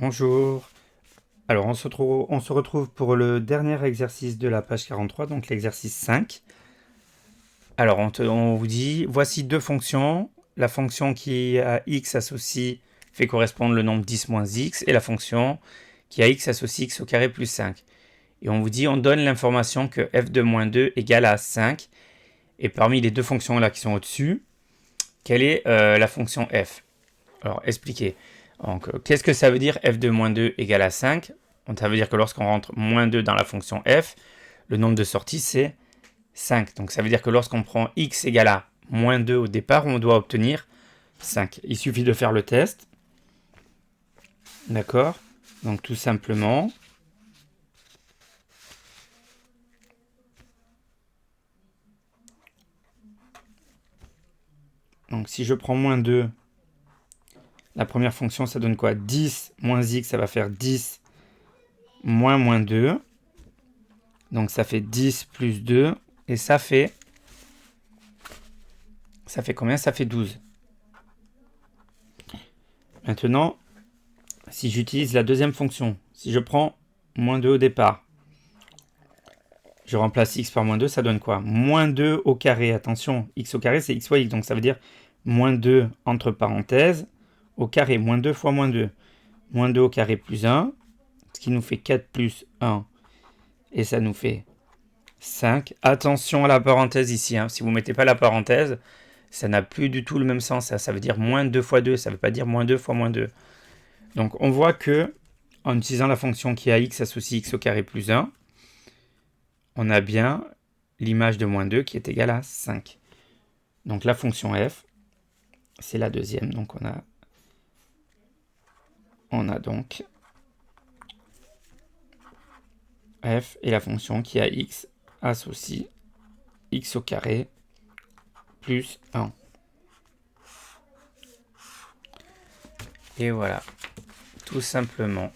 Bonjour. Alors, on se retrouve pour le dernier exercice de la page 43, donc l'exercice 5. Alors, on vous dit, voici deux fonctions. La fonction qui a x associe fait correspondre le nombre 10 moins x, et la fonction qui a x associe x au carré plus 5. Et on vous dit, on donne l'information que f de moins 2 égale à 5. Et parmi les deux fonctions là qui sont au-dessus, quelle est la fonction f? Alors, expliquez. Donc, qu'est-ce que ça veut dire f de moins 2 égale à 5? Ça veut dire que lorsqu'on rentre moins 2 dans la fonction f, le nombre de sorties c'est 5. Donc ça veut dire que lorsqu'on prend x égale à moins 2 au départ, on doit obtenir 5. Il suffit de faire le test. D'accord? Donc tout simplement, donc si je prends moins 2, la première fonction ça donne quoi? 10 moins x, ça va faire 10 moins 2. Donc ça fait 10 plus 2. Et ça fait combien? Ça fait 12. Maintenant, si j'utilise la deuxième fonction, si je prends moins 2 au départ, je remplace x par moins 2, ça donne quoi? Moins 2 au carré, attention, x au carré c'est x fois x, donc ça veut dire moins 2 entre parenthèses au carré, moins 2 fois moins 2. Moins 2 au carré plus 1, ce qui nous fait 4 plus 1, et ça nous fait 5. Attention à la parenthèse ici, si vous ne mettez pas la parenthèse, ça n'a plus du tout le même sens, ça veut dire moins 2 fois 2, ça ne veut pas dire moins 2 fois moins 2. Donc on voit que, en utilisant la fonction qui a x associe x au carré plus 1, on a bien l'image de moins 2 qui est égale à 5. Donc la fonction f, c'est la deuxième. Donc on a donc f et la fonction qui a x associe x au carré plus 1. Et voilà, tout simplement.